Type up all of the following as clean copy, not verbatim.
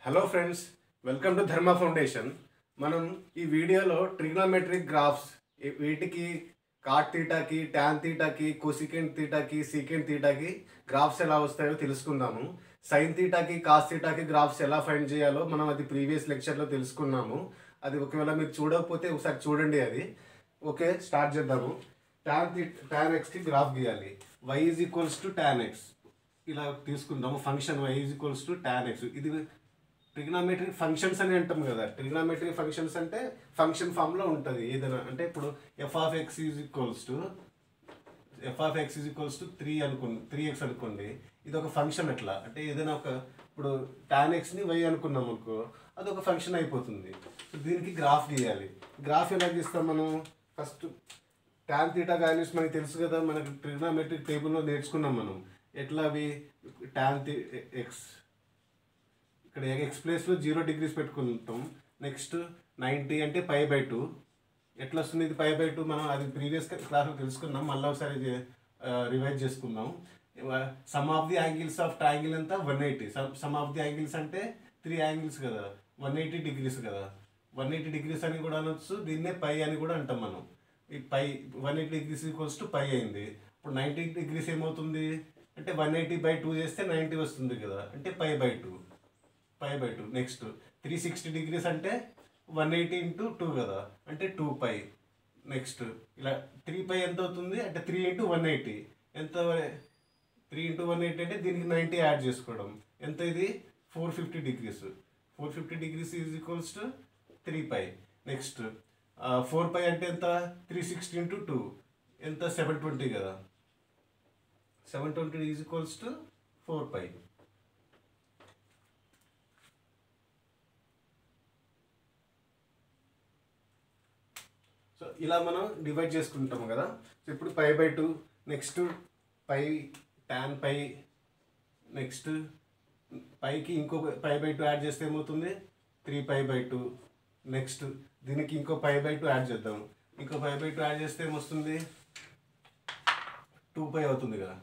Hello friends, welcome to Dharma foundation. మనం ఈ వీడియోలో ట్రిగ్నోమెట్రిక్ గ్రాఫ్స్ వీటికి కాట్ తీటాకి, ట్యాన్ తీటాకి, కోసికెంట్ తీటాకి, సీకెంట్ తీటాకి గ్రాఫ్స్ ఎలా వస్తాయో తెలుసుకుందాము. సైన్ తీటాకి, కాస్ తీటాకి గ్రాఫ్స్ ఎలా ఫైండ్ చేయాలో మనం అది ప్రీవియస్ లెక్చర్లో తెలుసుకున్నాము. అది ఒకవేళ మీరు చూడకపోతే ఒకసారి చూడండి. అది ఓకే, స్టార్ట్ చేద్దాము. tan xకి గ్రాఫ్ గీయాలి. y is equals to tan x ఇలా తీసుకుందాము. Function y is equals to tan x. ఇది ట్రిగ్నోమెట్రిక్ ఫంక్షన్స్ అని అంటాం కదా. ట్రిగ్నోమెట్రిక్ ఫంక్షన్స్ అంటే ఫంక్షన్ ఫామ్లో ఉంటుంది ఏదైనా. అంటే ఇప్పుడు F of X is equals to 3x అనుకోండి. ఇది ఒక ఫంక్షన్. ఎట్లా అంటే ఏదైనా ఒక ఇప్పుడు tan xని y అనుకున్నాం అనుకో, అది ఒక ఫంక్షన్ అయిపోతుంది. సో దీనికి గ్రాఫ్ గీయాలి. గ్రాఫ్ ఎలా గీస్తాం మనం? ఫస్ట్ tan తీటా వాల్యూస్ మనకి తెలుసు కదా, మనకి ట్రిగ్నోమెట్రిక్ టేబుల్లో నేర్చుకున్నాం మనం. ఎట్లా అవి tan x ఇక్కడ ఎక్స్ ప్లేస్లో 0 degrees పెట్టుకుంటాం. నెక్స్ట్ 90 అంటే π/2. ఎట్లా వస్తుంది ఇది π/2? మనం అది ప్రీవియస్ క్లాస్లో తెలుసుకున్నాం. మళ్ళీ ఒకసారి రివైజ్ చేసుకుందాం. Some of the angles of triangle ఎంత? 180. సమ్ ఆఫ్ ది యాంగిల్స్ అంటే 3 యాంగిల్స్ కదా, 180 degrees కదా. 180 degrees అని కూడా అనొచ్చు, దీన్నే π అని కూడా అంటాం మనం. ఈ π 180 degrees ఈక్వల్స్ టు π అయింది. ఇప్పుడు 90 degrees ఏమవుతుంది అంటే 180/2 చేస్తే 90 వస్తుంది కదా, అంటే π/2. నెక్స్ట్ 360 degrees అంటే 180 × 2 కదా, అంటే 2π. నెక్స్ట్ ఇలా 3π ఎంత అవుతుంది అంటే 3 × 180 ఎంత? 3 × 180 అంటే దీనికి 90 యాడ్ చేసుకోవడం ఎంత? ఇది 450 degrees. 450 degrees is equals to 3π. Next 4π అంటే ఎంత? 360 × 2 ఎంత? 720 కదా. 720 ఈజ్ ఈక్వల్స్ టు 4π. సో ఇలా మనం డివైడ్ చేసుకుంటాం కదా. సో ఇప్పుడు π/2. Next π tan π. నెక్స్ట్ పైకి ఇంకో π/2 యాడ్ చేస్తే ఏమవుతుంది? 3π/2. నెక్స్ట్ దీనికి ఇంకో π/2 యాడ్ చేద్దాం. ఇంకో π/2 యాడ్ చేస్తే ఏమొస్తుంది? 2π అవుతుంది కదా.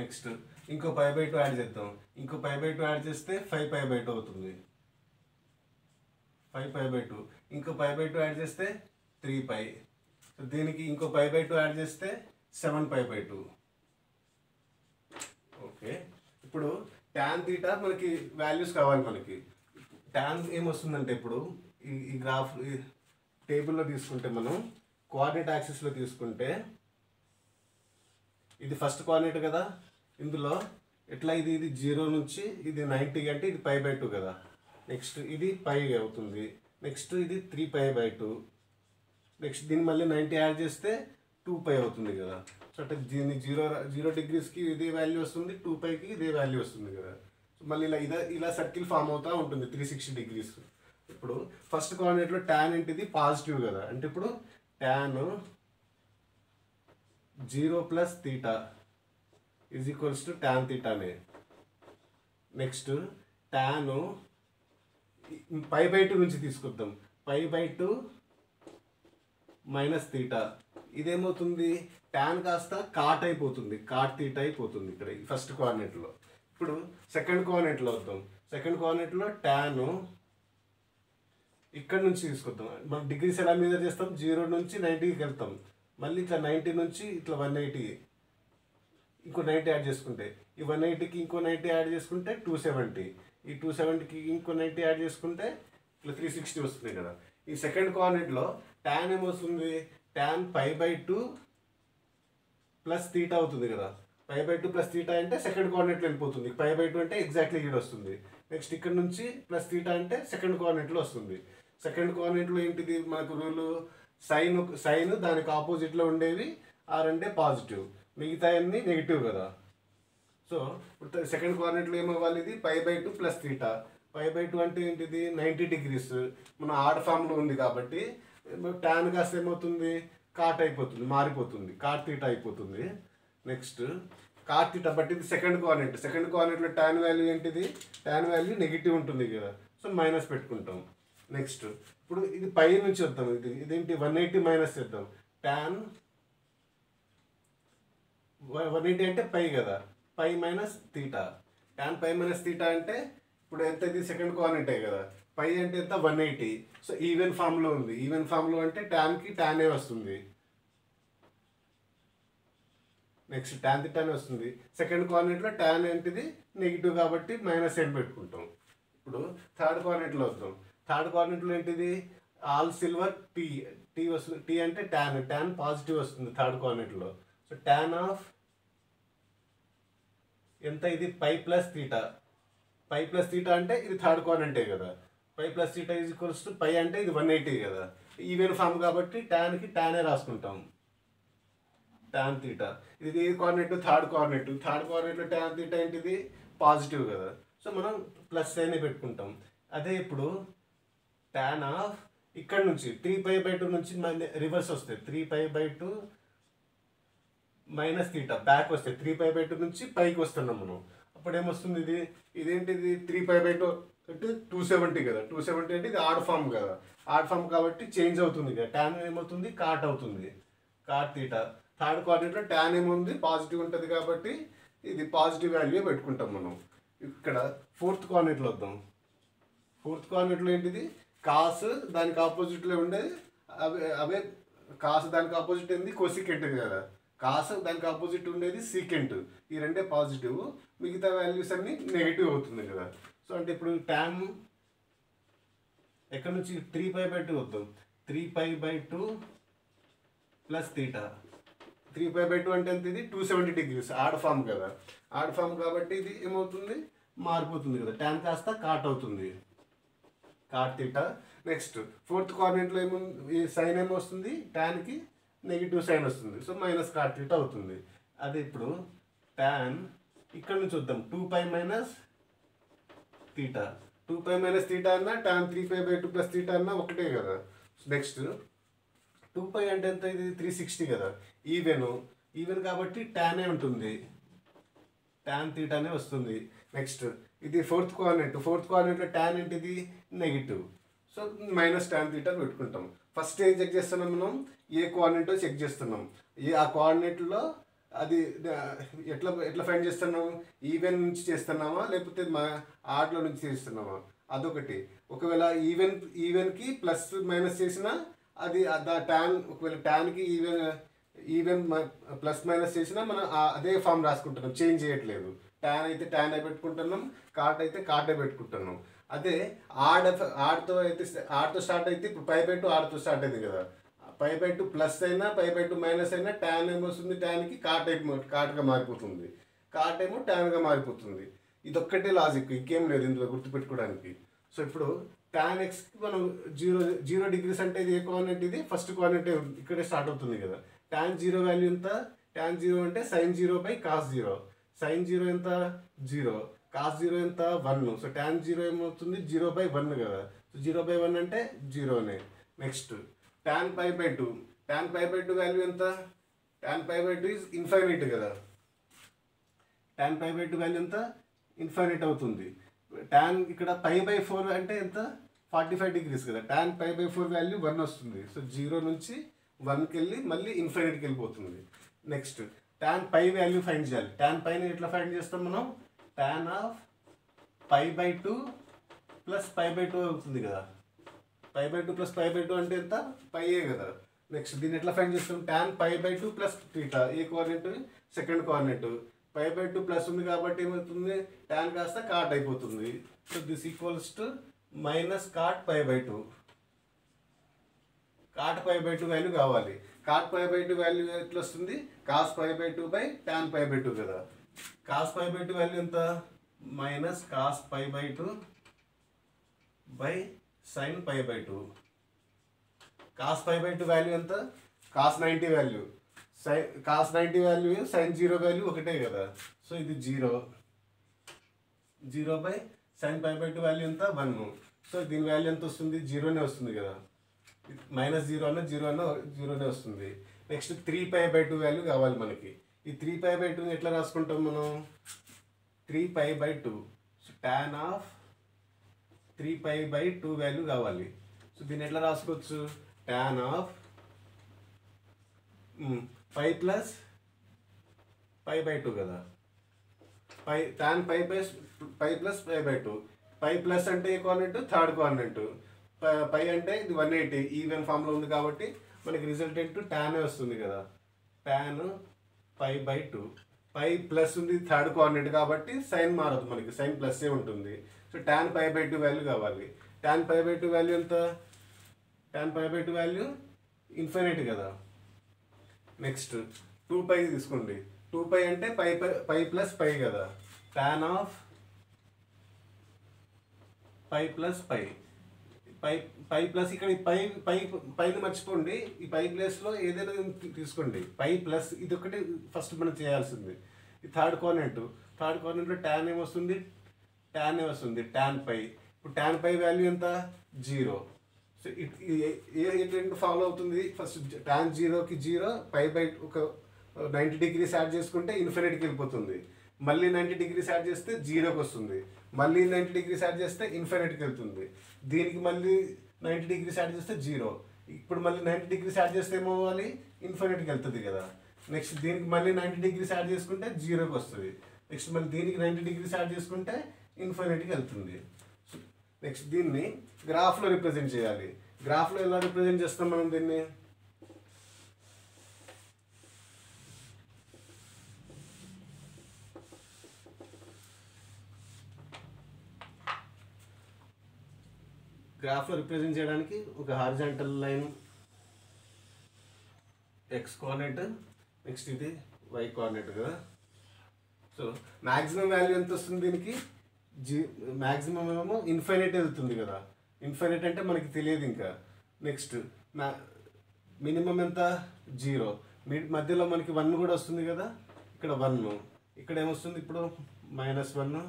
నెక్స్ట్ ఇంకో π/2 యాడ్ చేద్దాం. ఇంకో π/2 యాడ్ చేస్తే 5π/2 అవుతుంది. 5π/2. ఇంకో π/2 యాడ్ చేస్తే 3π. సో దీనికి ఇంకో π/2 యాడ్ చేస్తే 7π/2. ఓకే, ఇప్పుడు tan తీటా మనకి వాల్యూస్ కావాలి. మనకి tan ఏమొస్తుందంటే ఇప్పుడు ఈ గ్రాఫ్ టేబుల్లో తీసుకుంటే, మనం కోఆర్డినేట్ యాక్సిస్లో తీసుకుంటే ఇది ఫస్ట్ కోఆర్డినేట్ కదా. ఇందులో ఎట్లా ఇది 0 నుంచి ఇది 90 అంటే ఇది π/2 కదా. నెక్స్ట్ ఇది π అవుతుంది. నెక్స్ట్ ఇది 3π/2. నెక్స్ట్ దీన్ని మళ్ళీ 90 యాడ్ చేస్తే 2π అవుతుంది కదా. సో అంటే దీన్ని 0 degreesకి ఇదే వాల్యూ వస్తుంది, 2πకి ఇదే వాల్యూ వస్తుంది కదా. సో మళ్ళీ ఇలా సర్కిల్ ఫామ్ అవుతూ ఉంటుంది 360 degrees. ఇప్పుడు ఫస్ట్ కోఆర్డినేట్లో tan ఏంటిది? పాజిటివ్ కదా. అంటే ఇప్పుడు tan 0 + θ is equals to tan తీటానే. నెక్స్ట్ tan π/2 నుంచి తీసుకొద్దాం. π/2 - θ. ఇదేమవుతుంది? tan కాస్త కాట్ అయిపోతుంది, కాట్ తీటా అయిపోతుంది ఇక్కడ ఫస్ట్ కోఆర్డినేట్లో. ఇప్పుడు సెకండ్ కోఆర్డినేట్లో వద్దాం. సెకండ్ కోఆర్డినేట్లో tan ఇక్కడ నుంచి తీసుకొద్దాం. మనం డిగ్రీస్ ఎలా మెజర్ చేస్తాం? 0 నుంచి 90కి వెళ్తాం. మళ్ళీ ఇట్లా 90 నుంచి ఇట్లా 180, ఇంకో 90 యాడ్ చేసుకుంటే, ఈ 180కి ఇంకో 90 యాడ్ చేసుకుంటే 270, ఈ 270కి ఇంకో 90 యాడ్ చేసుకుంటే ఇట్లా 360 వస్తుంది కదా. ఈ సెకండ్ కోఆర్డినేట్లో tan ఏమొస్తుంది? tan π/2 + θ అవుతుంది కదా. π/2 + θ అంటే సెకండ్ కోఆర్డినేట్లో వెళ్ళిపోతుంది. π/2 అంటే ఎగ్జాక్ట్లీ ఇక్కడ వస్తుంది. నెక్స్ట్ ఇక్కడ నుంచి +θ అంటే సెకండ్ కోఆర్డినేట్లో వస్తుంది. సెకండ్ కోఆర్డినేట్లో ఏంటిది మనకు రూలు? సైన్ దానికి ఆపోజిట్లో ఉండేవి అంటే పాజిటివ్, మిగతా అన్ని నెగిటివ్ కదా. సో ఇప్పుడు సెకండ్ కోఆర్డినేట్లో ఏమవ్వాలి? ఇది π/2 + θ. π/2 అంటే ఏంటిది? 90 degrees. మన ఆడ్ ఫామ్లో ఉంది కాబట్టి tan కాస్త ఏమవుతుంది? కాట్ అయిపోతుంది, మారిపోతుంది, కాట్ తీటా అయిపోతుంది. నెక్స్ట్ కాట్ తీటా బట్ ఇది సెకండ్ కోఆర్డినేట్. సెకండ్ కోఆర్డినేట్లో tan వాల్యూ ఏంటిది? tan వాల్యూ నెగిటివ్ ఉంటుంది కదా. సో మైనస్ పెట్టుకుంటాం. నెక్స్ట్ ఇప్పుడు ఇది పై నుంచి వద్దాం. ఇదేంటి? 180 మైనస్ చేద్దాం. tan 180 అంటే π కదా, π - θ. tan π - θ అంటే ఇప్పుడు ఎంత ఇది సెకండ్ కోఆర్డినేటే కదా, పై అంటే ఎంత 180. సో ఈవెన్ ఫామ్లో ఉంది. ఈవెన్ ఫామ్లో అంటే ట్యాన్కి ట్యానే వస్తుంది. నెక్స్ట్ ట్యాన్ థీటానే వస్తుంది. సెకండ్ కోఆర్డినేట్లో ట్యాన్ ఏంటిది నెగిటివ్ కాబట్టి -n పెట్టుకుంటాం. ఇప్పుడు థర్డ్ కోఆర్డినేట్లో వద్దాం. థర్డ్ కోఆర్డినేట్లో ఏంటిది ఆల్ సిల్వర్ టీ. టీ వస్తుంది. టీ అంటే ట్యాన్. ట్యాన్ పాజిటివ్ వస్తుంది థర్డ్ కోఆర్డినేట్లో. సో ట్యాన్ ఆఫ్ ఎంత ఇది pi plus theta. Pi plus theta అంటే ఇది థర్డ్ కోఆర్డినేటే కదా. Pi plus theta is equals to pi అంటే ఇది 180 కదా. ఈవెన్ ఫామ్ కాబట్టి ట్యాన్కి ట్యానే రాసుకుంటాం. Tan theta. ఇది ఏ కోఆర్డినేట్ థర్డ్ కోఆర్డినేట్. థర్డ్ కోఆర్డినేట్లో ట్యాన్ థీటా ఏంటిది పాజిటివ్ కదా. సో మనం ప్లస్ సైన్ పెట్టుకుంటాం. అదే ఇప్పుడు ట్యాన్ ఆఫ్ ఇక్కడ నుంచి 3π/2 నుంచి రివర్స్ వస్తాయి. 3π/2 మైనస్ థీటా బ్యాక్ వస్తాయి. 3π/2 నుంచి పైకి వస్తున్నాం మనం. అప్పుడు ఏమొస్తుంది ఇది ఇదేంటిది 3π/2 అంటే 270 కదా. 270 అంటే ఇది ఆడ్ ఫామ్ కదా. ఆడ్ ఫామ్ కాబట్టి చేంజ్ అవుతుంది కదా. ట్యాన్ ఏమవుతుంది కాట్ అవుతుంది. Cot theta. థర్డ్ కోఆర్డినేట్లో ట్యాన్ ఏముంది పాజిటివ్ ఉంటుంది కాబట్టి ఇది పాజిటివ్ వాల్యూ పెట్టుకుంటాం మనం. ఇక్కడ ఫోర్త్ కోఆర్డినేట్లో వద్దాం. ఫోర్త్ కోఆర్డినేట్లో ఏంటిది కాస్ దానికి ఆపోజిట్లో ఉండేది అవే కాస్ దానికి ఆపోజిట్ ఏంది కొసికెంట్ కదా. కాస్ దానికి ఆపోజిట్ ఉండేది సీకెంట్. ఈ రెండే పాజిటివ్, మిగతా వాల్యూస్ అన్నీ నెగిటివ్ అవుతుంది కదా. సో అంటే ఇప్పుడు ట్యాన్ ఎక్కడ నుంచి 3π/2 వద్దాం. 3π/2 ప్లస్ థీటా. 3π/2 అంటే ఎంత ఇది 270 degrees ఆడ్ ఫామ్ కదా. ఆడ్ ఫామ్ కాబట్టి ఇది ఏమవుతుంది మారిపోతుంది కదా. ట్యాన్ కాస్త కాట్ అవుతుంది. Cot theta. నెక్స్ట్ ఫోర్త్ కోఆర్డినేట్లో ఏముంది సైన్ ఏమొస్తుంది ట్యాన్కి నెగిటివ్ సైన్ వస్తుంది. సో మైనస్ కాట్ థీటా అవుతుంది. అది ఇప్పుడు ట్యాన్ ఇక్కడ నుంచి వద్దాం. 2π మైనస్ థీటా. 2π మైనస్ థీటా అన్నా ట్యాన్ 3π/2 ప్లస్ థీటా అన్నా ఒకటే కదా. నెక్స్ట్ 2π అంటే ఎంత ఇది 360 కదా. ఈవెన్ కాబట్టి ట్యానే ఉంటుంది. ట్యాన్ థీటానే వస్తుంది. నెక్స్ట్ ఇది ఫోర్త్ కోఆర్డినేట్. ఫోర్త్ కోఆర్డినేట్లో ట్యాన్ ఏంటిది negative. So minus tan theta పెట్టుకుంటాం. ఫస్ట్ ఏం చెక్ చేస్తున్నాం మనం ఏ కోఆర్డినేటో చెక్ చేస్తున్నాం. ఆ కోఆర్డినేట్లో అది ఎట్లా ఫైండ్ చేస్తున్నాం ఈవెన్ నుంచి చేస్తున్నామా లేకపోతే ఆడ్లో నుంచి చేస్తున్నామా అదొకటి. ఒకవేళ ఈవెన్కి ప్లస్ మైనస్ చేసినా అది ట్యాన్ ఒకవేళ ట్యాన్కి ఈవెన్ ప్లస్ మైనస్ చేసినా మనం అదే ఫామ్ రాసుకుంటున్నాం, చేంజ్ చేయట్లేదు. ట్యాన్ అయితే ట్యాన్ పెట్టుకుంటున్నాం, కాట్ అయితే కాటే పెట్టుకుంటున్నాం. అదే ఆడ్తో స్టార్ట్ అయితే ఇప్పుడు 5/2 ఆడ్తో స్టార్ట్ అయింది కదా. 5/2 ప్లస్ అయినా 5/2 మైనస్ అయినా ట్యాన్ ఏమొస్తుంది ట్యాన్కి కాట్గా మారిపోతుంది. కాట్ ఏమో ట్యాన్గా మారిపోతుంది. ఇదొక్కటే లాజిక్, ఇంకేం లేదు ఇందులో గుర్తుపెట్టుకోవడానికి. సో ఇప్పుడు tan xకి మనం 0 degrees అంటే ఇది ఏ కోఆర్డినేట్ ఇది ఫస్ట్ కోఆర్డినేట్ ఇక్కడే స్టార్ట్ అవుతుంది కదా. tan 0 వాల్యూ ఎంత tan 0 అంటే sin 0/cos 0. sin 0 ఎంత 0, cos 0 ఎంత 1. సో tan 0 ఏమవుతుంది 0/1 కదా. సో 0/1 అంటే 0నే. Next tan π/2. tan π/2 వాల్యూ ఎంత tan π/2 ఈజ్ ఇన్ఫైనైట్ కదా. tan π/2 వాల్యూ ఎంత ఇన్ఫైనైట్ అవుతుంది. tan ఇక్కడ π/4 అంటే ఎంత 45 degrees కదా. tan π/4 వాల్యూ 1 వస్తుంది. సో 0 నుంచి 1కి వెళ్ళి మళ్ళీ ఇన్ఫైనైట్కి వెళ్ళిపోతుంది. నెక్స్ట్ tan π వాల్యూ ఫైండ్ చేయాలి. tan πని ఎట్లా ఫైండ్ చేస్తాం మనం tan ఆఫ్ π/2 ప్లస్ π/2 అవుతుంది కదా. π/2 ప్లస్ π/2 అంటే ఎంత పైయే కదా. నెక్స్ట్ దీన్ని ఎట్లా ఫైండ్ చేస్తాం tan π/2 ప్లస్ థీటా ఏ కోఆర్డినేట్ సెకండ్ కోఆర్డినేట్. π/2 ప్లస్ ఉంది కాబట్టి ఏమవుతుంది tan కాస్త కాట్ అయిపోతుంది. So this equals to minus cot π/2. Cot π/2 value కావాలి. కాట్ π/2 వాల్యూ ఎట్లా వస్తుంది cos π/2/tan π/2 కదా. cos π/2 వాల్యూ ఎంత minus cos π/2 sin π/2. cos π/2 value ఎంత cos 90 value. cos 90 value sin 0 value ఒకటే కదా. సో ఇది 0/sin π/2 వాల్యూ ఎంత 1. సో దీని వాల్యూ ఎంత వస్తుంది 0నే వస్తుంది కదా. -0 అన్న 0 అన్న 0నే వస్తుంది. నెక్స్ట్ 3π/2 వాల్యూ కావాలి మనకి. ఈ 3π/2ని ఎట్లా రాసుకుంటాం మనం 3π/2. సో tan ఆఫ్ 3π/2 వాల్యూ కావాలి. సో దీన్ని ఎట్లా రాసుకోవచ్చు tan ఆఫ్ π ప్లస్ π/2 కదా. tan π plus π/2. π పై ప్లస్ అంటే ఏ కోఆర్డినేట్, థర్డ్ కోఆర్డినేట్. పై అంటే ఇది 180 ఈవెన్ ఫామ్లో ఉంది కాబట్టి మనకి రిజల్టెంట్ టాన్ వస్తుంది కదా, టాన్ π/2. పై ప్లస్ ఉంది థర్డ్ కోఆర్డినేట్ కాబట్టి సైన్ మారదు, మనకి సైన్ ప్లస్సే ఉంటుంది. సో టాన్ π/2 వాల్యూ కావాలి. టాన్ π/2 వాల్యూ ఎంత, టాన్ π/2 వాల్యూ ఇన్ఫినిట్ కదా. నెక్స్ట్ 2π తీసుకోండి. 2π అంటే పై ప్లస్ పై కదా, tan of pi plus pi. Pi plus ఇక్కడ పైని మర్చిపోండి, ఈ పై ప్లేస్లో ఏదైనా తీసుకోండి. పై ప్లస్ ఇది ఒకటి ఫస్ట్ మనం చేయాల్సింది. ఈ థర్డ్ కోఆర్డినేట్లో టాన్ ఏమొస్తుంది, టాన్ వస్తుంది, టాన్ పై. ఇప్పుడు టాన్ పై వాల్యూ ఎంత, 0. సో ఏ ట్రెండ్ ఫాలో అవుతుంది, ఫస్ట్ టాన్ 0కి 0, π/2 ఒక 90 degrees యాడ్ చేసుకుంటే ఇన్ఫినిట్కి వెళ్ళిపోతుంది. మళ్ళీ 90 degrees యాడ్ చేస్తే 0కి వస్తుంది. మళ్ళీ 90 degrees యాడ్ చేస్తే ఇన్ఫినిట్కి వెళ్తుంది. దీనికి మళ్ళీ 90 degrees యాడ్ చేస్తే 0. ఇప్పుడు మళ్ళీ 90 degrees యాడ్ చేస్తే ఏమవ్వాలి, ఇన్ఫినిట్కి వెళ్తుంది కదా. నెక్స్ట్ దీనికి మళ్ళీ 90 degrees యాడ్ చేసుకుంటే 0కి వస్తుంది. నెక్స్ట్ మళ్ళీ దీనికి 90 degrees యాడ్ చేసుకుంటే ఇన్ఫినిట్కి వెళ్తుంది. నెక్స్ట్ దీన్ని గ్రాఫ్లో రిప్రజెంట్ చేయాలి. గ్రాఫ్లో ఎలా రిప్రజెంట్ చేస్తాం మనం దీన్ని, గ్రాఫ్లో రిప్రజెంట్ చేయడానికి ఒక horizontal line X coordinate, next ఇది వై కోఆర్డినేట్ కదా. సో మ్యాక్సిమం వాల్యూ ఎంత వస్తుంది దీనికి, మ్యాక్సిమం ఏమో ఇన్ఫైనైట్ వెళ్తుంది కదా. ఇన్ఫైనైట్ అంటే మనకి తెలియదు ఇంకా. నెక్స్ట్ మినిమం ఎంత, 0. మధ్యలో మనకి 1 కూడా వస్తుంది కదా, ఇక్కడ 1. ఇక్కడ ఏమొస్తుంది ఇప్పుడు, -1.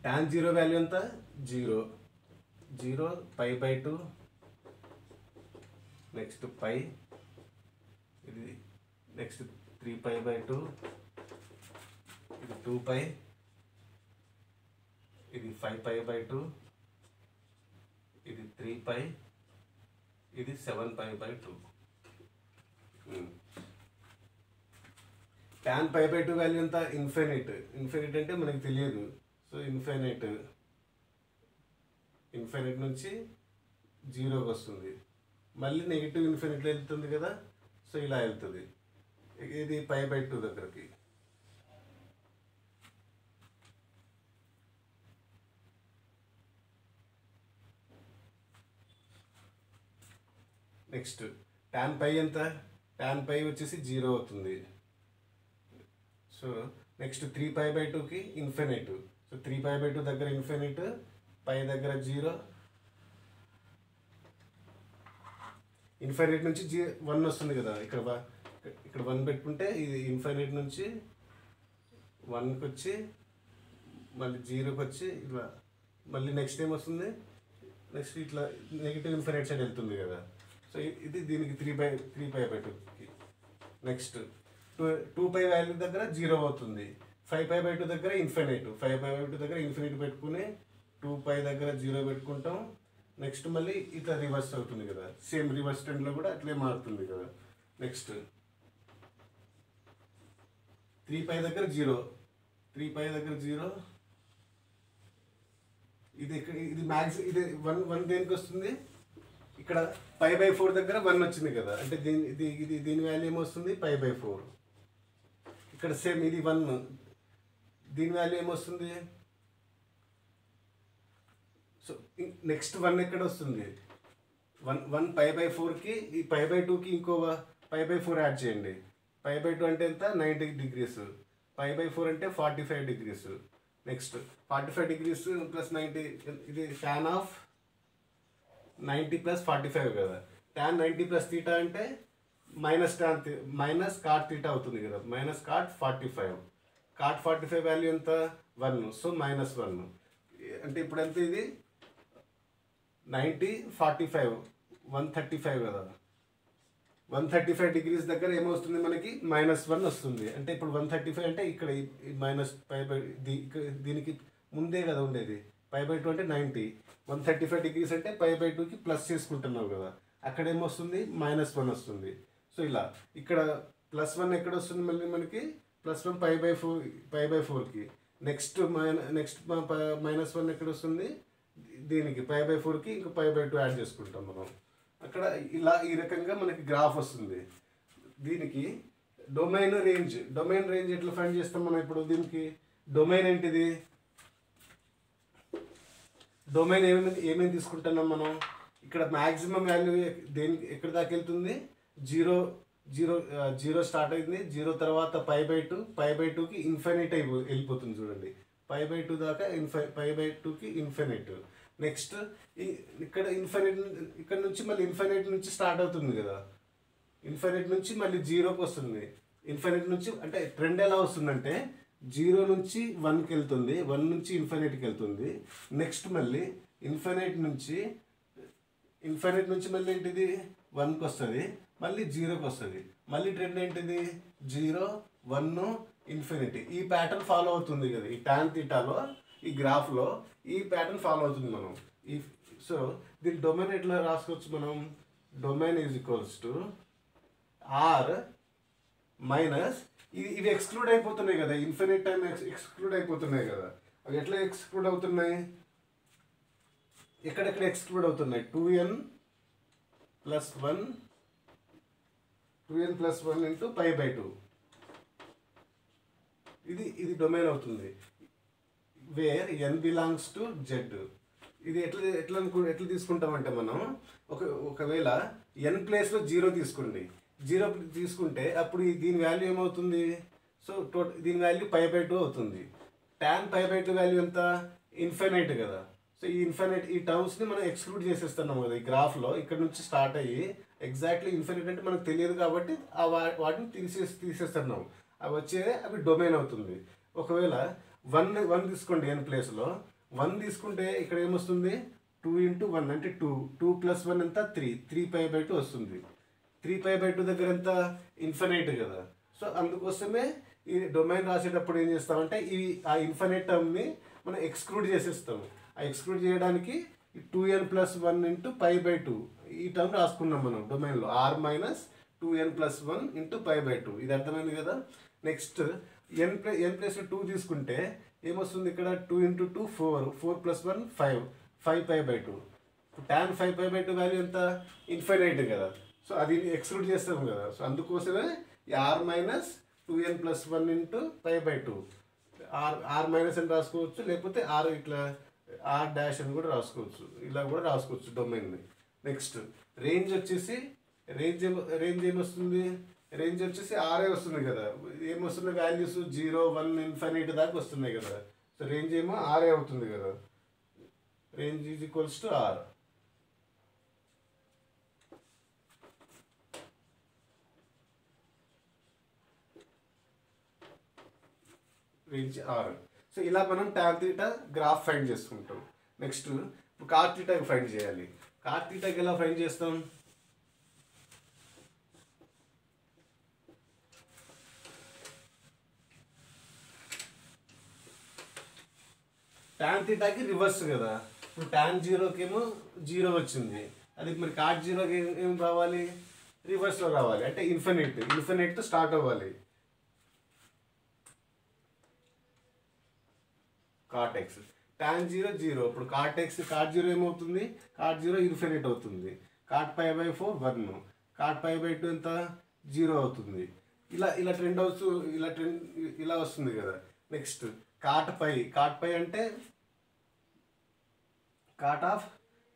టాన్ 0 వాల్యూ ఎంత, 0. π/2, నెక్స్ట్ పై, ఇది నెక్స్ట్ 3π/2, ఇది 2π, ఇది 5π/2, ఇది 3π, ఇది 7π/2. టాన్ π/2 వాల్యూ ఎంత, ఇన్ఫినిట్. ఇన్ఫినిట్ అంటే మనకి తెలియదు. సో ఇన్ఫినిట్ నుంచి 0కి వస్తుంది. మళ్ళీ నెగిటివ్ ఇన్ఫినిట్లో వెళ్తుంది కదా, సో ఇలా వెళ్తుంది. ఇది π/2 దగ్గరికి. నెక్స్ట్ టాన్ పై ఎంత, టాన్ పై వచ్చేసి 0 అవుతుంది. సో నెక్స్ట్ 3π/2కి ఇన్ఫినిట్. సో 3π/2 దగ్గర ఇన్ఫినిట్, పై దగ్గర 0. ఇన్ఫినిట్ నుంచి 1 వస్తుంది కదా, ఇక్కడ 1 పెట్టుకుంటే ఇది ఇన్ఫినిట్ నుంచి 1కి వచ్చి మళ్ళీ 0కి వచ్చి ఇట్లా మళ్ళీ నెక్స్ట్ ఏం వస్తుంది, నెక్స్ట్ ఇట్లా నెగిటివ్ ఇన్ఫినిట్ సైడ్ వెళ్తుంది కదా. సో ఇది దీనికి 3π/2కి. నెక్స్ట్ 2π వాల్యూ దగ్గర 0 అవుతుంది. 5π/2 దగ్గర ఇన్ఫినిట్. 5π/2 దగ్గర ఇన్ఫినిట్ పెట్టుకుని 2π దగ్గర 0 పెట్టుకుంటాం. నెక్స్ట్ మళ్ళీ ఇట్లా రివర్స్ అవుతుంది కదా, సేమ్ రివర్స్ ట్రెండ్లో కూడా అట్లే మారుతుంది కదా. నెక్స్ట్ 3π దగ్గర 0, 3π దగ్గర 0. ఇది ఇది 1 దేనికి వస్తుంది, ఇక్కడ π/4 దగ్గర 1 వచ్చింది కదా, అంటే దీని వాల్యూ ఏమొస్తుంది, π/4. ఇక్కడ సేమ్ ఇది 1, దీని వాల్యూ ఏమొస్తుంది. సో నెక్స్ట్ 1 ఎక్కడ వస్తుంది, 1 π/4కి ఈ π/2కి ఇంకో π/4 యాడ్ చేయండి. π/2 అంటే ఎంత, 90 degrees. π/4 అంటే 45 degrees. నెక్స్ట్ 45 degrees ప్లస్ 90, ఇది tan ఆఫ్ 90 ప్లస్ 45 కదా. tan 90 ప్లస్ θ అంటే మైనస్ cot θ అవుతుంది కదా, -cot 45. cot 45 వాల్యూ ఎంత, 1. సో -1 అంటే ఇప్పుడు ఎంత, ఇది 90 45 135 కదా. 135 డిగ్రీస్ దగ్గర ఏమొస్తుంది మనకి -1 వస్తుంది. అంటే ఇప్పుడు 135 అంటే ఇక్కడ దీనికి ముందే కదా ఉండేది. π/2 అంటే 90. 135 డిగ్రీస్ అంటే π/2కి ప్లస్ చేసుకుంటున్నాం కదా, అక్కడ ఏమొస్తుంది -1 వస్తుంది. సో ఇలా ఇక్కడ +1 ఎక్కడ వస్తుంది మళ్ళీ మనకి +1 π/4కి. నెక్స్ట్ -1 ఎక్కడ వస్తుంది దీనికి π/4కి, ఇంకా π/2 యాడ్ చేసుకుంటాం మనం. అక్కడ ఇలా ఈ రకంగా మనకి గ్రాఫ్ వస్తుంది. దీనికి డొమైన్ రేంజ్ ఎట్లా ఫైండ్ చేస్తాం మనం? ఇప్పుడు దీనికి డొమైన్ ఏంటిది? డొమైన్ ఏమేమి తీసుకుంటున్నాం మనం? ఇక్కడ మ్యాక్సిమం వాల్యూ దేనికి ఎక్కడ దాకా వెళ్తుంది? జీరో స్టార్ట్ అయింది. 0 తర్వాత π/2కి ఇన్ఫినిట్ వెళ్ళిపోతుంది చూడండి. π/2 దాకా π/2కి ఇన్ఫినిట్. నెక్స్ట్ ఇక్కడ ఇన్ఫినిట్, ఇక్కడ నుంచి మళ్ళీ ఇన్ఫినిట్ నుంచి స్టార్ట్ అవుతుంది కదా, ఇన్ఫినిట్ నుంచి మళ్ళీ 0కి వస్తుంది. ఇన్ఫినిట్ నుంచి అంటే ట్రెండ్ ఎలా వస్తుందంటే 0 నుంచి 1కి వెళ్తుంది, 1 నుంచి ఇన్ఫినిట్కి వెళ్తుంది. నెక్స్ట్ మళ్ళీ ఇన్ఫినిట్ నుంచి మళ్ళీ ఏంటిది 1కి వస్తుంది, మళ్ళీ 0కి వస్తుంది. మళ్ళీ ట్రెండ్ ఏంటిది 0, 1, ఇన్ఫినిటీ. ఈ ప్యాటర్న్ ఫాలో అవుతుంది కదా ఈ tan θలో, ఈ గ్రాఫ్లో ఈ ప్యాటర్న్ ఫాలో అవుతుంది మనం. సో దీని డొమైన్ ఎట్లా రాసుకోవచ్చు మనం? Domain is equals to R minus ఇవి ఎక్స్క్లూడ్ అయిపోతున్నాయి కదా, ఇన్ఫినిట్ టైం ఎక్స్క్లూడ్ అయిపోతున్నాయి కదా. అవి ఎట్లా ఎక్స్క్లూడ్ అవుతున్నాయి? ఎక్కడెక్కడ ఎక్స్క్లూడ్ అవుతున్నాయి? 2n + 1 into π/2. ఇది డొమైన్ అవుతుంది, where n belongs to z. ఇది ఎట్లా తీసుకుంటామంటే మనం ఒకవేళ n ప్లేస్లో 0 తీసుకోండి, 0 తీసుకుంటే అప్పుడు దీని వాల్యూ ఏమవుతుంది? సో దీని వాల్యూ π/2 అవుతుంది. tan π/2 వాల్యూ ఎంత? ఇన్ఫినైట్ కదా. సో ఈ టర్మ్స్ని మనం ఎక్స్క్లూడ్ చేసేస్తున్నాం కదా ఈ గ్రాఫ్లో. ఇక్కడ నుంచి స్టార్ట్ అయ్యి ఎగ్జాక్ట్లీ ఇన్ఫినిట్ అంటే మనకు తెలియదు కాబట్టి వాటిని తీసేస్తున్నాం. అవి డొమైన్ అవుతుంది. ఒకవేళ 1 తీసుకోండి n ప్లేస్లో, 1 తీసుకుంటే ఇక్కడ ఏమొస్తుంది? 2 × 1 అంటే 2 + 1 ఎంత? 3 π/2 వస్తుంది. 3 π/2 దగ్గర ఎంత? ఇన్ఫినైట్ కదా. సో అందుకోసమే ఈ డొమైన్ రాసేటప్పుడు ఏం చేస్తామంటే ఆ ఇన్ఫినైట్ టర్మ్ని మనం ఎక్స్క్లూడ్ చేసేస్తాము. ఆ ఎక్స్క్లూడ్ చేయడానికి 2n + 1 ఇంటూ π/2 ఈ టర్మ్ రాసుకున్నాం మనం డొమైన్లో. R minus 2n + 1 into π/2. ఇది అర్థమైంది కదా. నెక్స్ట్ n ప్లేస్లో 2 తీసుకుంటే ఏమొస్తుంది? ఇక్కడ 2 × 2 4 + 1 5 π/2. tan 5 π/2 వాల్యూ ఎంత? ఇన్ఫినైట్ కదా. సో అది ఎక్స్క్లూడ్ చేస్తాం కదా. సో అందుకోసమే R minus 2n + 1 into π/2. R minus అని రాసుకోవచ్చు, లేకపోతే R ఇట్లా R డాష్ అని కూడా రాసుకోవచ్చు, ఇలా కూడా రాసుకోవచ్చు డొమైన్ని. నెక్స్ట్ రేంజ్ వచ్చేసి ఏమొస్తుంది? రేంజ్ వచ్చేసి ఆరే వస్తుంది కదా. ఏమొస్తుంది వాల్యూస్? 0, 1, ఇన్ఫినిట్ దాకా వస్తున్నాయి కదా. సో రేంజ్ ఏమో ఆరే అవుతుంది కదా. Range is equals to R. Range R. So ఇలా మనం tan θ గ్రాఫ్ ఫైండ్ చేసుకుంటాం. నెక్స్ట్ ఇప్పుడు cot θ ఫైండ్ చేయాలి. cot θ ఎలా ఫైండ్ చేస్తాం? tan θకి రివర్స్ కదా. ఇప్పుడు tan 0కి ఏమో 0 వచ్చింది, అది మరి cot 0కి ఏం రావాలి? రివర్స్లో రావాలి. అంటే ఇన్ఫినిట్తో స్టార్ట్ అవ్వాలి. cot x tan 0 0. ఇప్పుడు cot 0 ఏమవుతుంది? cot 0 ఇన్ఫినిట్ అవుతుంది. cot π/4 1, cot π/2 ఎంత? 0 అవుతుంది. ఇలా ట్రెండ్ ఇలా వస్తుంది కదా. నెక్స్ట్ cot π అంటే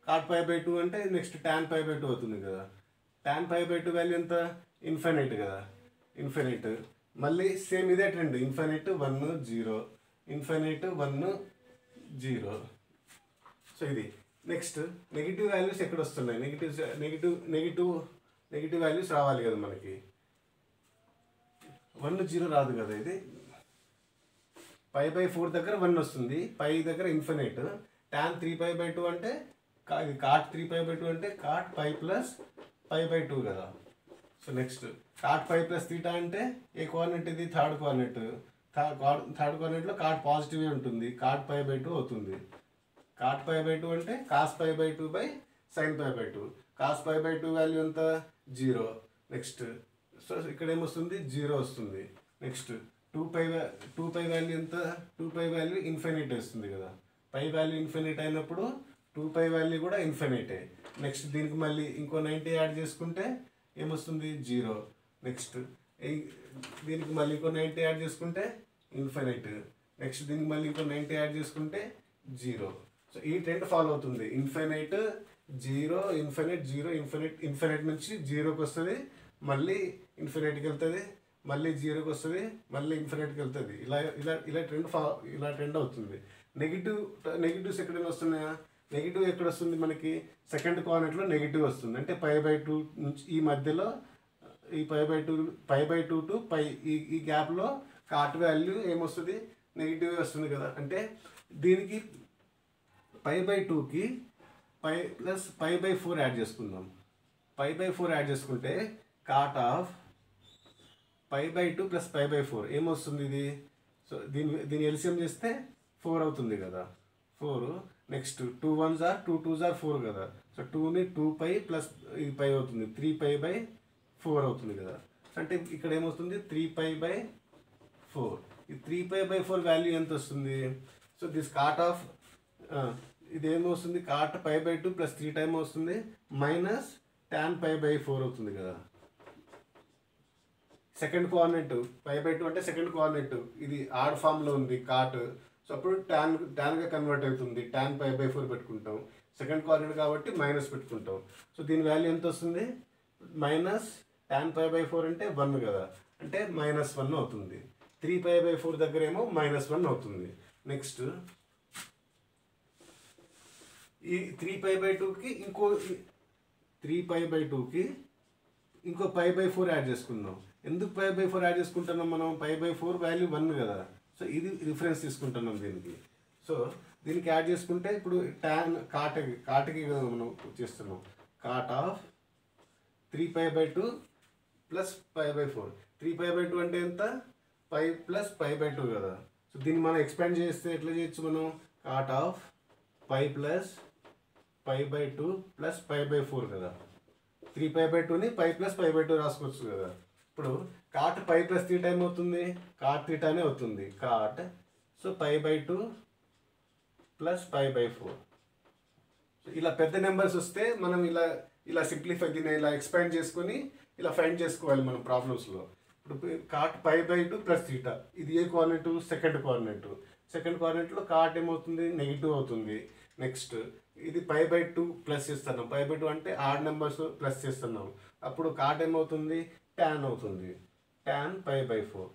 cot π/2 అంటే నెక్స్ట్ tan π/2 అవుతుంది కదా. tan π/2 వాల్యూ ఎంత? ఇన్ఫినిట్ కదా. ఇన్ఫినిట్ మళ్ళీ సేమ్ ఇదే ట్రెండ్, ఇన్ఫినిట్ 1 0, ఇన్ఫినిట్ 1 0. సో ఇది. నెక్స్ట్ నెగిటివ్ వాల్యూస్ ఎక్కడ వస్తున్నాయి? నెగిటివ్ వాల్యూస్ రావాలి కదా మనకి. 1 0 రాదు కదా. ఇది π/4 దగ్గర 1 వస్తుంది, π దగ్గర ఇన్ఫినిట్. tan 3 π/2 అంటే ఇది cot 3 π/2 అంటే cot π + π/2 కదా. So next cot pi plus theta అంటే ఏ కోఆర్డినేట్ ఇది థర్డ్ కోఆర్డినేట్. థర్డ్ కోఆర్డినేట్లో కాట్ పాజిటివ్ ఉంటుంది, కాట్ పై బై 2 అవుతుంది. కాట్ పై బై 2 అంటే cos pi by 2 by sine pi by 2. Cos pi by 2 value ఎంత 0. నెక్స్ట్ సో ఇక్కడ ఏమొస్తుంది 0 వస్తుంది. నెక్స్ట్ 2π వాల్యూ ఎంత 2π వాల్యూ ఇన్ఫినిట్ వస్తుంది కదా. పై వాల్యూ ఇన్ఫినిట్ అయినప్పుడు 2π వాల్యూ కూడా ఇన్ఫినిటే. నెక్స్ట్ దీనికి మళ్ళీ ఇంకో 90 యాడ్ చేసుకుంటే ఏమొస్తుంది 0. నెక్స్ట్ దీనికి మళ్ళీ ఇంకో 90 యాడ్ చేసుకుంటే ఇన్ఫినిట్. నెక్స్ట్ దీనికి మళ్ళీ ఇంకో 90 యాడ్ చేసుకుంటే 0. సో ఈ ట్రెండ్ ఫాలో అవుతుంది. ఇన్ఫినిట్ 0 ఇన్ఫినిట్ 0 ఇన్ఫినిట్ నుంచి 0కి వస్తుంది, మళ్ళీ ఇన్ఫినిట్కి వెళ్తుంది, మళ్ళీ 0కి వస్తుంది, మళ్ళీ ఇన్ఫినిట్కి వెళ్తుంది. ఇలా ఇలా ఇలా ట్రెండ్ అవుతుంది. నెగిటివ్స్ ఎక్కడైనా వస్తున్నాయా? నెగిటివ్ ఎక్కడ వస్తుంది మనకి సెకండ్ కోఆర్డినేట్లో నెగిటివ్ వస్తుంది. అంటే π బై 2 నుంచి ఈ మధ్యలో ఈ π బై 2 టు పై ఈ గ్యాప్లో కాట్ వాల్యూ ఏమొస్తుంది నెగిటివ్ వస్తుంది కదా. అంటే దీనికి π బై 2కి π ప్లస్ π బై 4 యాడ్ చేసుకుందాం. π బై 4 యాడ్ చేసుకుంటే cot of π by 2 plus π by 4 ఏమొస్తుంది ఇది. సో దీని ఎల్సిఎం చేస్తే 4 అవుతుంది కదా. 4 next 2 1s are 2 2s are 4 కదా. సో 2ని 2π ప్లస్ ఇది π అవుతుంది, 3π బై 4 అవుతుంది కదా. అంటే ఇక్కడ ఏమవుతుంది 3π బై 4. ఈ 3π బై 4 వాల్యూ ఎంత వస్తుంది? సో దిస్ కాట్ ఆఫ్ ఇదేమొస్తుంది కాట్ π బై 2 ప్లస్ 3 టైమ్ వస్తుంది మైనస్ tan π బై 4 అవుతుంది కదా. సెకండ్ కోఆర్డినేట్ π బై 2 అంటే సెకండ్ కోఆర్డినేట్ ఇది ఆడ్ ఫామ్లో ఉంది కాట్. సో అప్పుడు ట్యాన్గా కన్వర్ట్ అవుతుంది, tan π బై 4 పెట్టుకుంటాం. సెకండ్ కోఆర్డినేట్ కాబట్టి మైనస్ పెట్టుకుంటాం. సో దీని వాల్యూ ఎంత వస్తుంది మైనస్ tan π బై 4 అంటే 1 కదా, అంటే -1 అవుతుంది. 3π బై 4 దగ్గర ఏమో -1 అవుతుంది. నెక్స్ట్ ఈ 3π బై 2కి ఇంకో 3π బై 2కి ఇంకో π బై 4 యాడ్ చేసుకుందాం. ఎందుకు π బై 4 యాడ్ చేసుకుంటున్నాం మనం? π బై 4 వాల్యూ 1 కదా. సో ఇది రిఫరెన్స్ తీసుకుంటున్నాం దీనికి. సో దీనికి యాడ్ చేసుకుంటే ఇప్పుడు tan కాట్కి మనం చేస్తున్నాం. Cot of 3π by 2 plus π by 4. 3π by 2 అంటే ఎంత π ప్లస్ π బై 2 కదా. సో దీన్ని మనం ఎక్స్పాండ్ చేస్తే ఎట్లా చేయొచ్చు మనం? Cot of π plus π by 2 plus π by 4 కదా. 3π బై 2ని π ప్లస్ π బై 2 రాసుకోవచ్చు కదా. ఇప్పుడు కాట్ π ప్లస్ తీటా ఏమవుతుంది? కాట్ తీటానే అవుతుంది cot. So π by 2 plus π by 4. So ఇలా పెద్ద నెంబర్స్ వస్తే మనం ఇలా సింప్లిఫై దీన్ని ఇలా ఎక్స్పాండ్ చేసుకొని ఇలా ఫైండ్ చేసుకోవాలి మనం ప్రాబ్లమ్స్లో. ఇప్పుడు కాట్ π బై 2 ప్లస్ తీటా ఇది ఏ కోఆర్డినేట్? Second coordinate. సెకండ్ కోఆర్డినేట్లో కాట్ ఏమవుతుంది నెగిటివ్ అవుతుంది. నెక్స్ట్ ఇది π బై 2 ప్లస్ చేస్తున్నాం. π బై 2 అంటే ఆడ్ నెంబర్స్ ప్లస్ చేస్తున్నాం. అప్పుడు కాట్ ఏమవుతుంది tan అవుతుంది, tan π బై 4.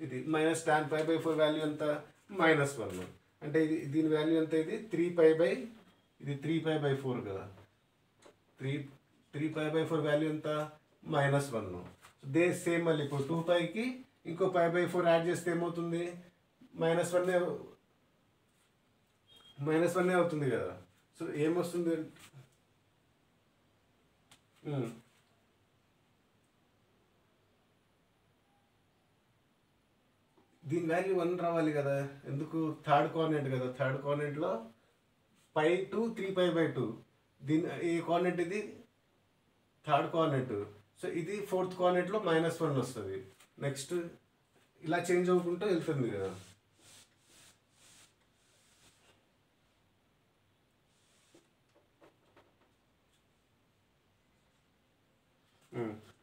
ఇది మైనస్ tan π బై 4 వాల్యూ ఎంత -1. అంటే దీని వాల్యూ ఎంత? ఇది 3π బై 4 కదా. 3π బై 4 వాల్యూ ఎంత -1. సేమ్ మళ్ళీ ఇప్పుడు 2πకి ఇంకో π బై 4 యాడ్ చేస్తే ఏమవుతుంది -1 అవుతుంది కదా. సో ఏమొస్తుంది దీని వాల్యూ 1 రావాలి కదా. ఎందుకు? థర్డ్ కోఆర్డినేట్ కదా. థర్డ్ కోఆర్డినేట్లో π టు 3π బై 2. దీని ఈ కోఆర్డినేట్ ఇది థర్డ్ కోఆర్డినేట్. సో ఇది ఫోర్త్ కోఆర్డినేట్లో -1 వస్తుంది. నెక్స్ట్ ఇలా చేంజ్ అవ్వకుంటూ వెళ్తుంది కదా.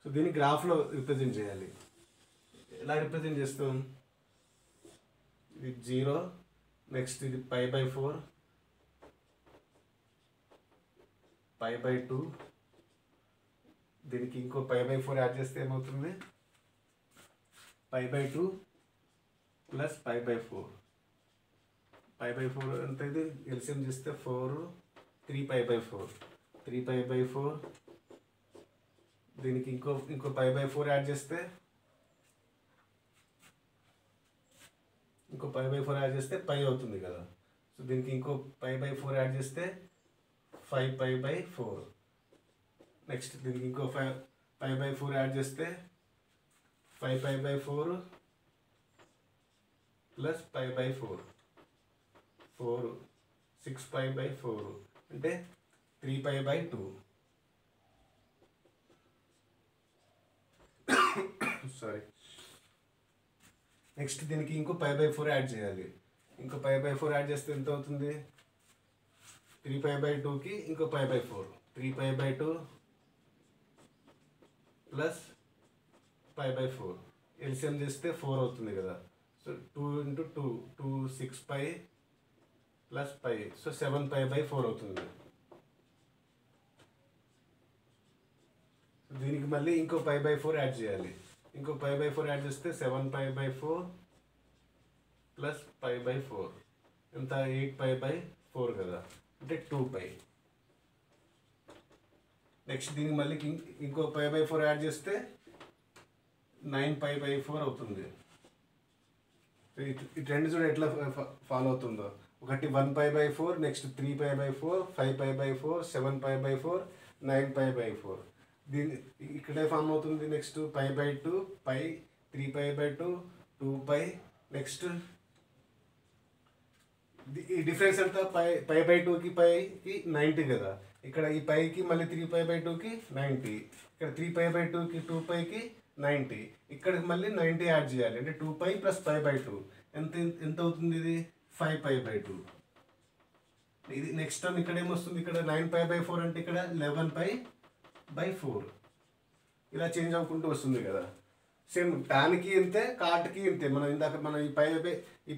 సో దీన్ని గ్రాఫ్లో రిప్రజెంట్ చేయాలి. ఎలా రిప్రజెంట్ చేస్తాం? ఇది 0, నెక్స్ట్ ఇది π బై 4, π బై 2, దీనికి ఇంకో π బై 4 యాడ్ చేస్తే ఏమవుతుంది π బై 2 ప్లస్ π బై 4. π బై 4 ఎంత? ఇది ఎల్సిఎం చేస్తే 4, 3π బై 4, 3π బై 4. దీనికి ఇంకో π బై 4 యాడ్ చేస్తే π అవుతుంది కదా. సో దీనికి ఇంకో π బై 4 యాడ్ చేస్తే 5π బై 4. నెక్స్ట్ దీనికి ఇంకో π/4 యాడ్ చేస్తే 5π/4 ప్లస్ π/4 4 6π/4 అంటే 3π/2. సారీ. నెక్స్ట్ దీనికి ఇంకో π/4 యాడ్ చేయాలి. ఇంకో π/4 యాడ్ చేస్తే ఎంత అవుతుంది? 3π/2కి ఇంకో π/4 3π/2 ప్లస్ π/4 ఎల్సిఎం చేస్తే 4 అవుతుంది కదా. సో 2 × 2 2 6π ప్లస్ π, సో 7π/4 అవుతుంది. దీనికి మళ్ళీ ఇంకో π/4 యాడ్ చేయాలి. ఇంకో π/4 యాడ్ చేస్తే 7π/4 ప్లస్ π/4 ఎంత? 8π/4 కదా, అంటే 2π. నెక్స్ట్ దీనికి మళ్ళీ ఇంకో π/4 యాడ్ చేస్తే 9π/4 అవుతుంది. ఈ ట్రెండ్ చూడ ఎట్లా ఫాలో అవుతుందో. ఒకటి 1π/4, నెక్స్ట్ 3π/4 5π/4 7π/4 9π/4. దీని ఇక్కడే ఫామ్ అవుతుంది. నెక్స్ట్ π/2 π 3π/2 2π. నెక్స్ట్ ఈ డిఫరెన్స్ ఎంత? π/2కి πకి 90 కదా. ఇక్కడ ఈ పైకి మళ్ళీ 3π/2కి 90, ఇక్కడ 3π/2కి 2πకి 90, ఇక్కడికి మళ్ళీ 90 యాడ్ చేయాలి. అంటే 2π ప్లస్ π/2 ఎంత ఎంత అవుతుంది? ఇది 5π/2. ఇది నెక్స్ట్ టర్మ్ ఇక్కడ ఏమొస్తుంది? ఇక్కడ 9π/4 అంటే ఇక్కడ 11π/4. ఇలా చేంజ్ అవ్వకుంటూ వస్తుంది కదా. సేమ్ టాన్కి ఇంతే, కాట్కి ఇంతే. మనం ఇందాక మనం ఈ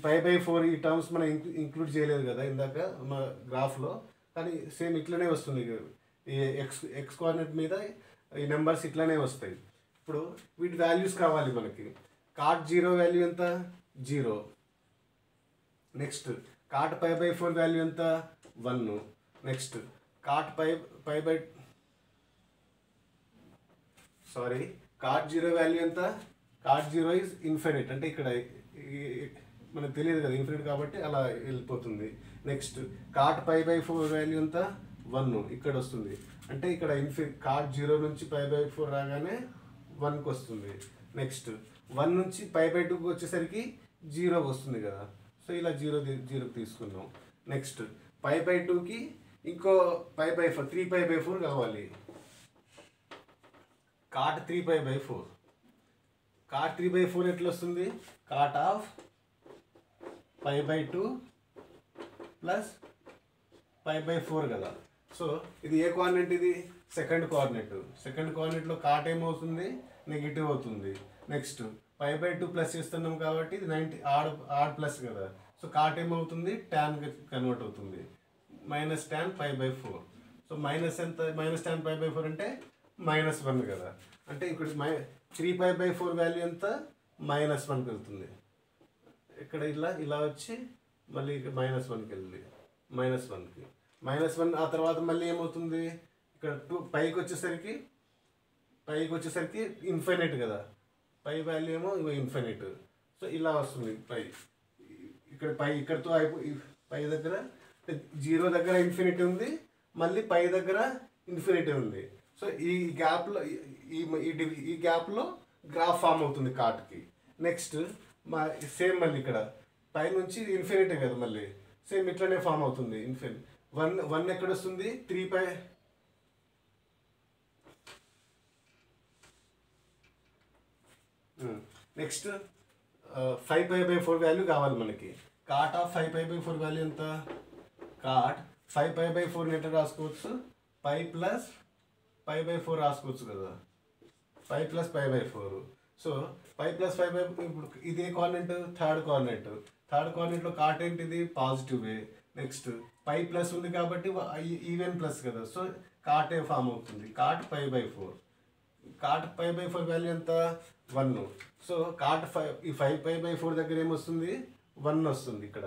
π/4 ఈ టర్మ్స్ మనం ఇంక్లూడ్ చేయలేదు కదా ఇందాక మన గ్రాఫ్లో. కానీ సేమ్ ఇట్లనే వస్తుంది. ఈ ఎక్స్ కోఆర్డినేట్ మీద ఈ నెంబర్స్ ఇట్లనే వస్తాయి. ఇప్పుడు వీటి వాల్యూస్ కావాలి మనకి. కాట్ 0 వాల్యూ ఎంత? 0. నెక్స్ట్ కాట్ π/4 వాల్యూ ఎంత? 1. నెక్స్ట్ కాట్ కాట్ 0 వాల్యూ ఎంత? Cot 0 is infinite. అంటే ఇక్కడ మనకు తెలియదు కదా ఇన్ఫినిట్ కాబట్టి అలా వెళ్ళిపోతుంది. నెక్స్ట్ కాట్ π/4 వాల్యూ ఎంత? 1 ఇక్కడ వస్తుంది. అంటే ఇక్కడ కాట్ 0 నుంచి π/4 రాగానే 1కి వస్తుంది. నెక్స్ట్ 1 నుంచి π/2కి వచ్చేసరికి 0 వస్తుంది కదా. సో ఇలా 0 తీసుకున్నాం. నెక్స్ట్ π/2కి ఇంకో π/4 3π/4 కావాలి. కాట్ 3π/4. కాట్ 3/4 ఎట్లా వస్తుంది? కాట్ ఆఫ్ π/2 ప్లస్ π/4 కదా. సో ఇది ఏ కోఆర్డినేట్? ఇది సెకండ్ కోఆర్డినేట్. సెకండ్ కోఆర్డినేట్లో కాట్ ఏమవుతుంది? నెగిటివ్ అవుతుంది. నెక్స్ట్ π/2 ప్లస్ చేస్తున్నాం కాబట్టి ఇది 90 ఆడ్ ప్లస్ కదా. సో కాట్ ఏమవుతుంది? tan కన్వర్ట్ అవుతుంది. -tan π/4. సో మైనస్ ఎంత? -tan π/4 అంటే -1 కదా. అంటే ఇక్కడ 3π/4 వాల్యూ ఎంత? -1కి వెళ్తుంది. ఇక్కడ ఇలా వచ్చి మళ్ళీ -1కి వెళ్ళి -1కి -1. ఆ తర్వాత మళ్ళీ ఏమవుతుంది? ఇక్కడ 2 పైకి వచ్చేసరికి ఇన్ఫినిట్ కదా. పై వాల్యూ ఏమో ఇన్ఫినిట్. సో ఇలా వస్తుంది పై. ఇక్కడ ఇక్కడతో పై దగ్గర 0 దగ్గర ఇన్ఫినిటీ ఉంది, మళ్ళీ పై దగ్గర ఇన్ఫినిటీ ఉంది. సో ఈ గ్యాప్లో గ్రాఫ్ ఫామ్ అవుతుంది కాట్కి. నెక్స్ట్ సేమ్ మళ్ళీ ఇక్కడ పై నుంచి ఇన్ఫినిటీ కదా, మళ్ళీ సేమ్ ఇట్లనే ఫామ్ అవుతుంది. ఇన్ఫినిటీ 1 ఎక్కడ వస్తుంది? 3π. నెక్స్ట్ 5π/4 వాల్యూ కావాలి మనకి. కాట్ ఆఫ్ 5π/4 వాల్యూ ఎంత? కాట్ 5π/4 ఎట్లా రాసుకోవచ్చు? π ప్లస్ π/4 రాసుకోవచ్చు కదా. 5 ప్లస్ π/4. సో 5 ప్లస్ 5/4 ఇప్పుడు ఇదే కోఆర్డినేట్ థర్డ్ కోఆర్డినేట్లో కాట్ ఏంటిది? పాజిటివే. నెక్స్ట్ పై ప్లస్ ఉంది కాబట్టి ఈవెన్ ప్లస్ కదా. సో కాట్ ఏ ఫామ్ అవుతుంది. కాట్ π/4. కాట్ π/4 వాల్యూ ఎంత? 1. సో కాట్ 5π/4 దగ్గర ఏమొస్తుంది? 1 వస్తుంది ఇక్కడ.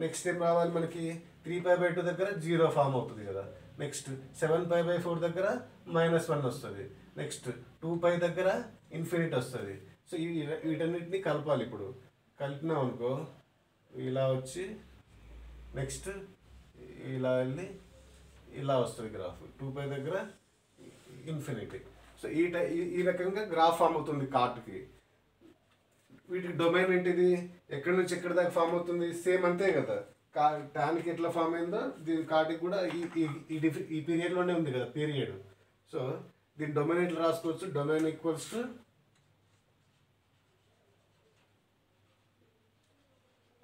నెక్స్ట్ ఏం రావాలి మనకి? 3π/2 దగ్గర 0 ఫామ్ అవుతుంది కదా. నెక్స్ట్ 7π/4 దగ్గర -1 వస్తుంది. నెక్స్ట్ 2π దగ్గర ఇన్ఫినిట్ వస్తుంది. సో వీటన్నిటిని కలపాలి. ఇప్పుడు కలిపినాం అనుకో ఇలా వచ్చి నెక్స్ట్ ఇలా వెళ్ళి ఇలా వస్తుంది గ్రాఫ్. 2π దగ్గర ఇన్ఫినిటీ. సో ఈ రకంగా గ్రాఫ్ ఫామ్ అవుతుంది కార్ట్కి. వీటికి డొమైన్ ఏంటిది, ఎక్కడి నుంచి ఎక్కడి దాకా ఫామ్ అవుతుంది, సేమ్ అంతే కదా. టాన్కి ఎట్లా ఫామ్ అయిందో దీని కార్ట్కి కూడా ఈ పీరియడ్లోనే ఉంది కదా పీరియడ్. సో దీని డొమైన్ ఎట్లా రాసుకోవచ్చు, domain equals to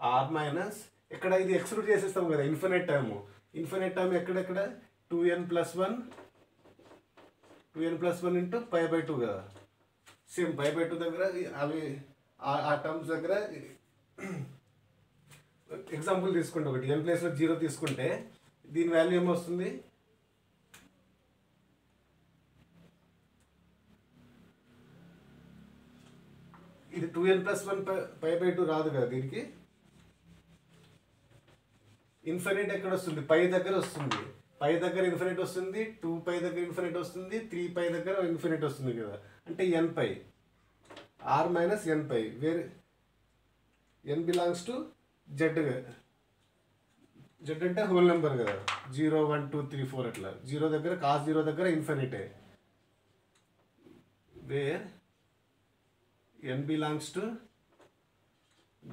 R minus, ఇక్కడ ఇది ఎక్స్క్లూడ్ చేసేస్తాం కదా ఇన్ఫినిట్ టర్మ్ ఎక్కడెక్కడ 2n+1 ఇంటూ π/2 కదా. సేమ్ π/2 దగ్గర అవి ఆ టర్మ్స్ దగ్గర ఎగ్జాంపుల్ తీసుకుంటే ఒకటి n ప్లేస్లో 0 తీసుకుంటే దీని వాల్యూ ఏమొస్తుంది, ఇది 2n+1 π/2 రాదు కదా. దీనికి ఇన్ఫినిట్ ఎక్కడ వస్తుంది, పై దగ్గర వస్తుంది, పై దగ్గర ఇన్ఫినిట్ వస్తుంది, 2π దగ్గర ఇన్ఫినిట్ వస్తుంది, 3π దగ్గర ఇన్ఫినిట్ వస్తుంది కదా. అంటే nπ, r minus nπ, where n belongs to Z. Z అంటే హోల్ నెంబర్ కదా, 0 1 2 3 4 అట్లా. 0 దగ్గర cos 0 దగ్గర ఇన్ఫినిటే, where n belongs to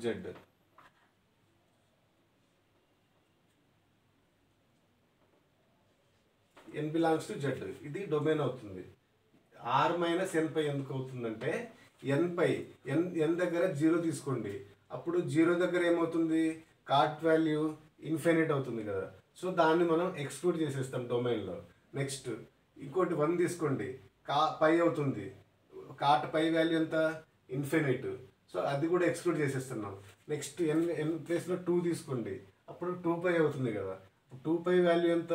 Z. n belongs to Z, ఇది డొమైన్ అవుతుంది. ఆర్ మైనస్ nπ ఎందుకు అవుతుందంటే n దగ్గర 0 తీసుకోండి, అప్పుడు 0 దగ్గర ఏమవుతుంది, కార్ట్ వాల్యూ ఇన్ఫినిట్ అవుతుంది కదా. సో దాన్ని మనం ఎక్స్క్లూడ్ చేసేస్తాం డొమైన్లో. నెక్స్ట్ ఇంకోటి 1 తీసుకోండి, పై అవుతుంది, కార్ట్ పై వాల్యూ ఎంత, ఇన్ఫినిట్. సో అది కూడా ఎక్స్క్లూడ్ చేసేస్తున్నాం. నెక్స్ట్ n ప్లేస్లో 2 తీసుకోండి, అప్పుడు 2π అవుతుంది కదా. 2π వాల్యూ ఎంత,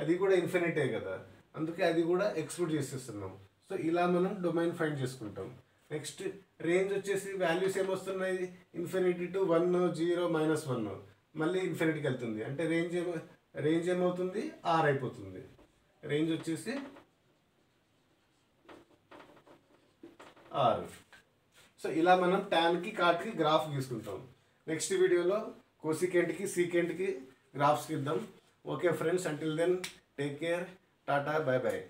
అది కూడా ఇన్ఫినిటే కదా, అందుకే అది కూడా ఎక్స్క్లూడ్ చేసేస్తున్నాం. సో ఇలా మనం డొమైన్ ఫైండ్ చేసుకుంటాం. నెక్స్ట్ రేంజ్ వచ్చేసి వాల్యూస్ ఏమొస్తున్నాయి, ఇన్ఫినిటీ టు 1 0 -1, మళ్ళీ ఇన్ఫినిటీకి వెళ్తుంది. అంటే రేంజ్ ఏమవుతుంది, ఆర్ అయిపోతుంది. రేంజ్ వచ్చేసి ఆర్. సో ఇలా మనం టాన్కి కార్ట్కి గ్రాఫ్ గీసుకుంటాం. నెక్స్ట్ వీడియోలో కోసికెంట్కి సీకెంట్కి గ్రాఫ్స్ ఇద్దాం. Okay friends, until then, take care, tata, bye bye.